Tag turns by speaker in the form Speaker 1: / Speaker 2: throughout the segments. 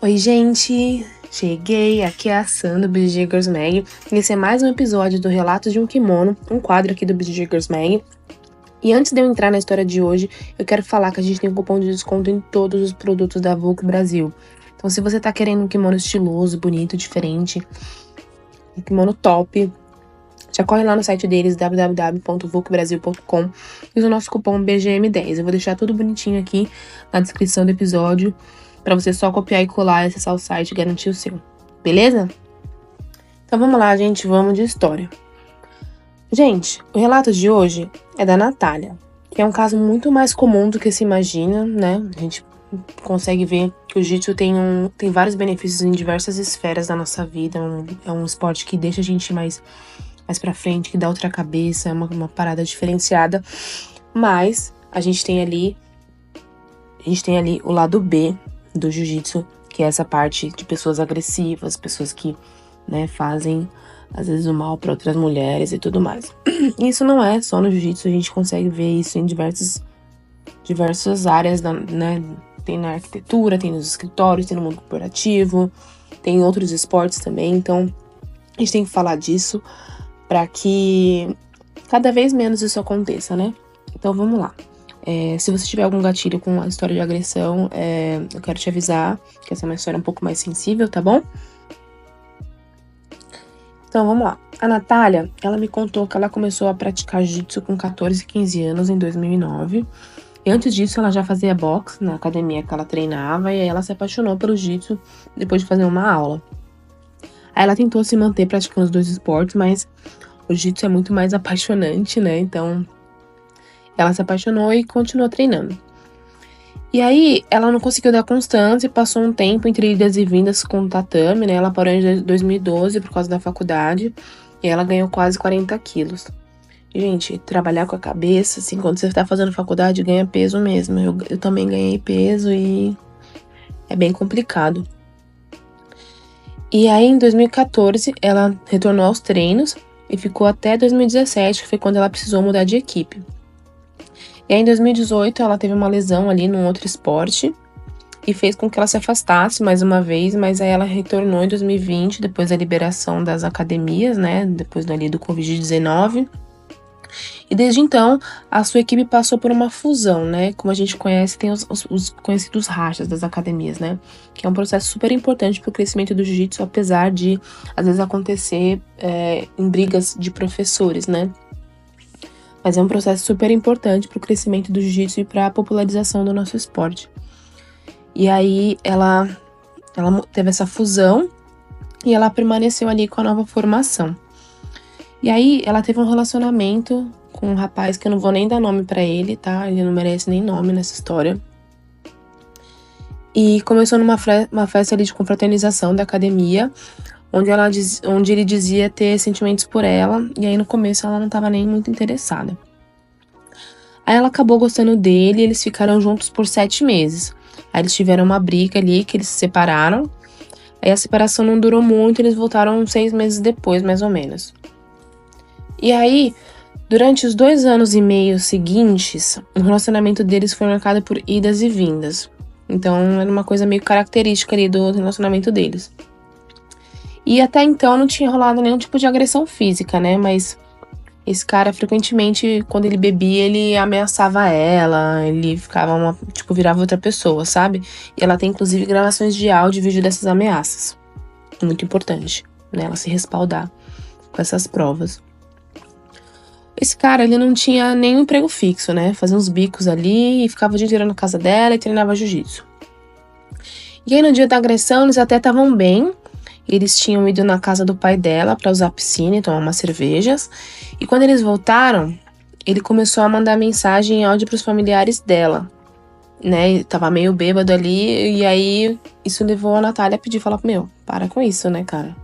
Speaker 1: Oi, gente! Cheguei, aqui é a Sandra do BG Girls Mag. Esse é mais um episódio do Relatos de um Kimono, um quadro aqui do BG Girls Mag. E antes de eu entrar na história de hoje, eu quero falar que a gente tem um cupom de desconto em todos os produtos da Vogue Brasil. Então, se você tá querendo um kimono estiloso, bonito, diferente, um kimono top, já corre lá no site deles, www.voguebrasil.com, e usa o nosso cupom BGM10. Eu vou deixar tudo bonitinho aqui na descrição do episódio, pra você só copiar e colar, acessar o site e garantir o seu, beleza? Então vamos lá, gente, vamos de história. Gente, o relato de hoje é da Natália, que é um caso muito mais comum do que se imagina, né? A gente consegue ver que o jiu-jitsu tem vários benefícios em diversas esferas da nossa vida, é um esporte que deixa a gente mais pra frente, que dá outra cabeça, é uma parada diferenciada, mas a gente tem ali o lado B do jiu-jitsu, que é essa parte de pessoas agressivas, pessoas que, né, fazem às vezes o mal para outras mulheres e tudo mais. E isso não é só no jiu-jitsu, a gente consegue ver isso em diversas áreas, né? Tem na arquitetura, tem nos escritórios, tem no mundo corporativo, tem em outros esportes também. Então, a gente tem que falar disso para que cada vez menos isso aconteça, né? Então, vamos lá. Se você tiver algum gatilho com a história de agressão, eu quero te avisar que essa é uma história um pouco mais sensível, tá bom? Então, vamos lá. A Natália, ela me contou que ela começou a praticar jiu-jitsu com 14, 15 anos, em 2009. E antes disso, ela já fazia boxe na academia que ela treinava, e aí ela se apaixonou pelo jiu-jitsu depois de fazer uma aula. Aí ela tentou se manter praticando os dois esportes, mas o jiu-jitsu é muito mais apaixonante, né? Então, ela se apaixonou e continuou treinando. E aí, ela não conseguiu dar constância e passou um tempo entre idas e vindas com o tatame, né? Ela parou em 2012 por causa da faculdade e ela ganhou quase 40 quilos. Gente, trabalhar com a cabeça, assim, quando você tá fazendo faculdade, ganha peso mesmo. Eu também ganhei peso e é bem complicado. E aí, em 2014, ela retornou aos treinos e ficou até 2017, que foi quando ela precisou mudar de equipe. E aí, em 2018, ela teve uma lesão ali num outro esporte e fez com que ela se afastasse mais uma vez, mas aí ela retornou em 2020, depois da liberação das academias, né, depois ali do Covid-19. E desde então, a sua equipe passou por uma fusão, né, como a gente conhece, tem os conhecidos rachas das academias, né, que é um processo super importante para o crescimento do jiu-jitsu, apesar de, às vezes, acontecer em brigas de professores, né. Mas é um processo super importante para o crescimento do jiu-jitsu e para a popularização do nosso esporte. E aí, ela teve essa fusão e ela permaneceu ali com a nova formação. E aí, ela teve um relacionamento com um rapaz que eu não vou nem dar nome pra ele, tá? Ele não merece nem nome nessa história. E começou numa festa ali de confraternização da academia, onde ele dizia ter sentimentos por ela, e aí no começo ela não tava nem muito interessada. Aí ela acabou gostando dele e eles ficaram juntos por 7 meses. Aí eles tiveram uma briga ali, que eles se separaram. Aí a separação não durou muito, eles voltaram 6 meses depois, mais ou menos. E aí, durante os 2 anos e meio seguintes, o relacionamento deles foi marcado por idas e vindas. Então, era uma coisa meio característica ali do relacionamento deles. E até então não tinha rolado nenhum tipo de agressão física, né? Mas esse cara, frequentemente, quando ele bebia, ele ameaçava ela, ele ficava virava outra pessoa, sabe? E ela tem, inclusive, gravações de áudio e vídeo dessas ameaças. Muito importante, né? Ela se respaldar com essas provas. Esse cara, ele não tinha nenhum emprego fixo, né? Fazia uns bicos ali e ficava o dia inteiro na casa dela e treinava jiu-jitsu. E aí, no dia da agressão, eles até estavam bem. Eles tinham ido na casa do pai dela pra usar a piscina e tomar umas cervejas. E quando eles voltaram, ele começou a mandar mensagem em áudio pros familiares dela, né? Ele tava meio bêbado ali, e aí isso levou a Natália a pedir, falar, para com isso, né, cara?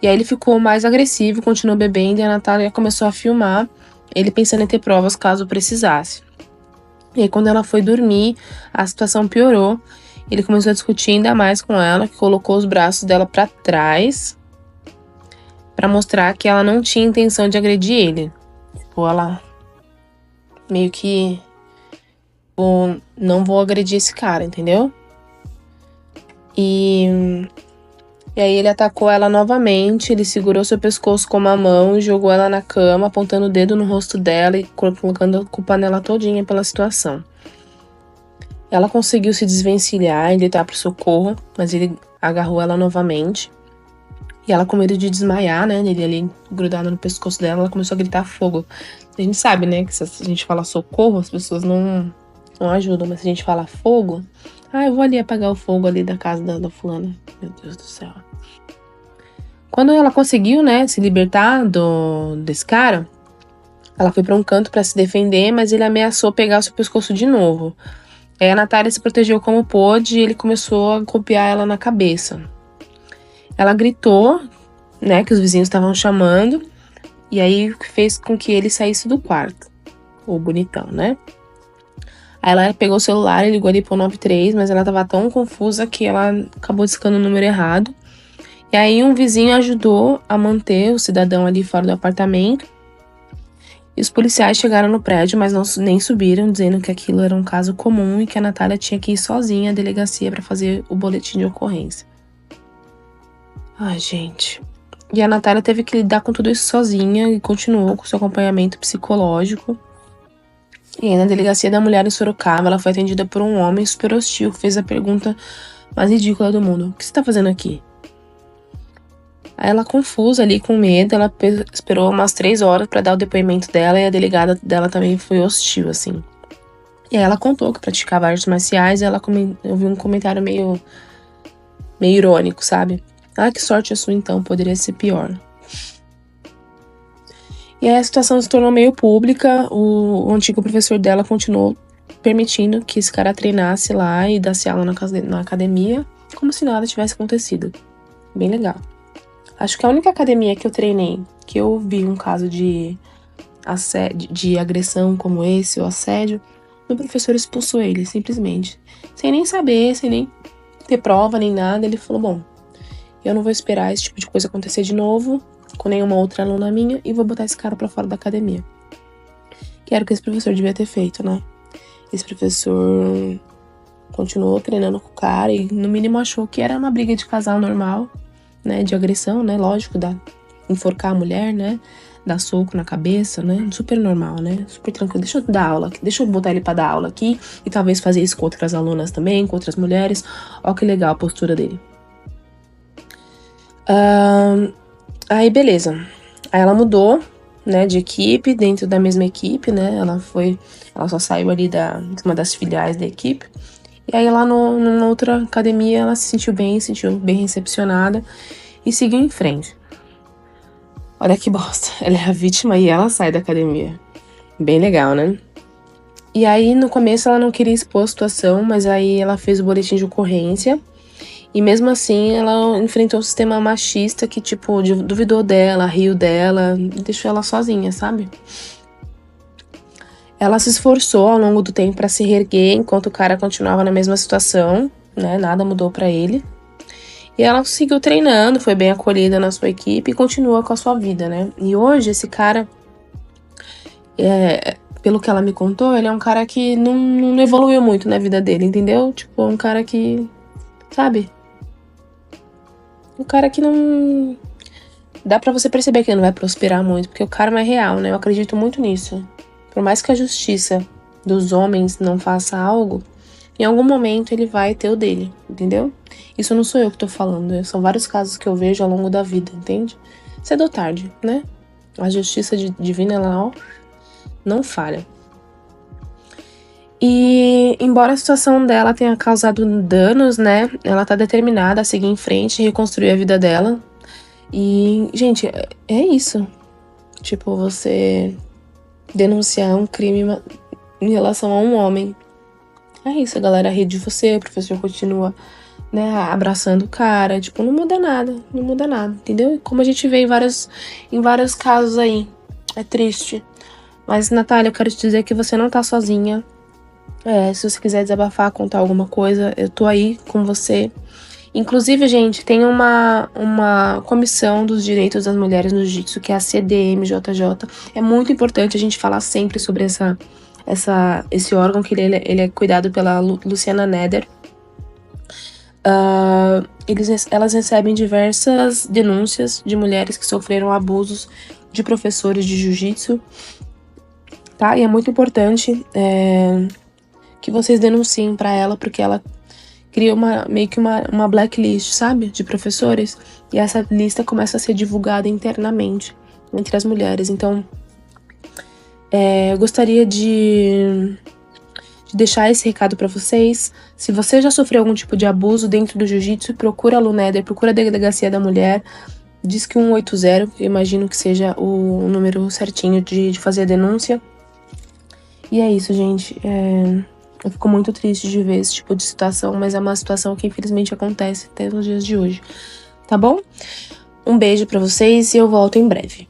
Speaker 1: E aí ele ficou mais agressivo, continuou bebendo, e a Natália começou a filmar, ele pensando em ter provas caso precisasse. E aí quando ela foi dormir, a situação piorou. Ele começou a discutir ainda mais com ela, que colocou os braços dela pra trás pra mostrar que ela não tinha intenção de agredir ele. Tipo, ela meio que não vou agredir esse cara, entendeu? E aí ele atacou ela novamente, ele segurou seu pescoço com uma mão e jogou ela na cama, apontando o dedo no rosto dela e colocando a culpa nela todinha pela situação. Ela conseguiu se desvencilhar e gritar pro socorro, mas ele agarrou ela novamente. E ela, com medo de desmaiar, né, ele ali grudado no pescoço dela, ela começou a gritar fogo. A gente sabe, né, que se a gente fala socorro, as pessoas não ajudam, mas se a gente fala fogo, eu vou ali apagar o fogo ali da casa da fulana. Meu Deus do céu. Quando ela conseguiu, né, se libertar desse cara, ela foi pra um canto pra se defender, mas ele ameaçou pegar o seu pescoço de novo. Aí a Natália se protegeu como pôde e ele começou a golpear ela na cabeça. Ela gritou, né, que os vizinhos estavam chamando, e aí fez com que ele saísse do quarto. O bonitão, né? Aí ela pegou o celular e ligou ali pro 93, mas ela tava tão confusa que ela acabou discando o número errado. E aí um vizinho ajudou a manter o cidadão ali fora do apartamento. E os policiais chegaram no prédio, mas nem subiram, dizendo que aquilo era um caso comum e que a Natália tinha que ir sozinha à delegacia para fazer o boletim de ocorrência. Ai, gente. E a Natália teve que lidar com tudo isso sozinha e continuou com seu acompanhamento psicológico. E aí, na delegacia da mulher em Sorocaba, ela foi atendida por um homem super hostil que fez a pergunta mais ridícula do mundo: o que você tá fazendo aqui? Aí ela, confusa ali, com medo, ela esperou umas 3 horas pra dar o depoimento dela, e a delegada dela também foi hostil, assim. E aí ela contou que praticava artes marciais, e ela ouviu um comentário meio irônico, sabe? Que sorte a sua então, poderia ser pior. E aí a situação se tornou meio pública, o antigo professor dela continuou permitindo que esse cara treinasse lá e desse aula na academia, como se nada tivesse acontecido. Bem legal. Acho que a única academia que eu treinei, que eu vi um caso de agressão como esse, ou assédio, o professor expulsou ele, simplesmente. Sem nem saber, sem nem ter prova, nem nada. Ele falou, bom, eu não vou esperar esse tipo de coisa acontecer de novo com nenhuma outra aluna minha e vou botar esse cara pra fora da academia. Que era o que esse professor devia ter feito, né? Esse professor continuou treinando com o cara e no mínimo achou que era uma briga de casal normal, né? De agressão, né? Lógico, enforcar a mulher, né? Dar soco na cabeça, né? Super normal, né? Super tranquilo. Deixa eu dar aula aqui, deixa eu botar ele pra dar aula aqui e talvez fazer isso com outras alunas também, com outras mulheres. Ó que legal a postura dele. Aí, beleza. Aí ela mudou, né, de equipe, dentro da mesma equipe, né? Ela só saiu ali de uma das filiais da equipe. E aí lá numa outra academia ela se sentiu bem recepcionada e seguiu em frente. Olha que bosta. Ela é a vítima e ela sai da academia. Bem legal, né? E aí no começo ela não queria expor a situação, mas aí ela fez o boletim de ocorrência. E mesmo assim, ela enfrentou um sistema machista que, tipo, duvidou dela, riu dela, e deixou ela sozinha, sabe? Ela se esforçou ao longo do tempo pra se reerguer, enquanto o cara continuava na mesma situação, né? Nada mudou pra ele. E ela seguiu treinando, foi bem acolhida na sua equipe e continua com a sua vida, né? E hoje, esse cara, pelo que ela me contou, ele é um cara que não evoluiu muito na vida dele, entendeu? Tipo, um cara que, sabe? Um cara que não... Dá pra você perceber que ele não vai prosperar muito, porque o karma é real, né? Eu acredito muito nisso. Por mais que a justiça dos homens não faça algo, em algum momento ele vai ter o dele, entendeu? Isso não sou eu que tô falando, são vários casos que eu vejo ao longo da vida, entende? Cedo ou tarde, né? A justiça divina, ela, não falha. E, embora a situação dela tenha causado danos, né? Ela tá determinada a seguir em frente e reconstruir a vida dela. E, gente, é isso. Tipo, você denunciar um crime em relação a um homem. É isso, a galera ri de você, o professor continua, né, abraçando o cara. Tipo, não muda nada, entendeu? Como a gente vê em vários casos aí. É triste. Mas, Natália, eu quero te dizer que você não tá sozinha. Se você quiser desabafar, contar alguma coisa, eu tô aí com você. Inclusive, gente, tem uma comissão dos direitos das mulheres no jiu-jitsu, que é a CDMJJ. É muito importante a gente falar sempre sobre esse órgão, que ele é cuidado pela Luciana Neder. Elas recebem diversas denúncias de mulheres que sofreram abusos de professores de jiu-jitsu, tá? E é muito importante que vocês denunciem para ela, porque ela cria meio que uma blacklist, sabe? De professores. E essa lista começa a ser divulgada internamente entre as mulheres. Então, eu gostaria de deixar esse recado para vocês. Se você já sofreu algum tipo de abuso dentro do jiu-jitsu, procura a Luneder, procura a Delegacia da Mulher, diz que 180, eu imagino que seja o número certinho de fazer a denúncia. E é isso, gente. Eu fico muito triste de ver esse tipo de situação, mas é uma situação que infelizmente acontece até nos dias de hoje. Tá bom? Um beijo pra vocês e eu volto em breve.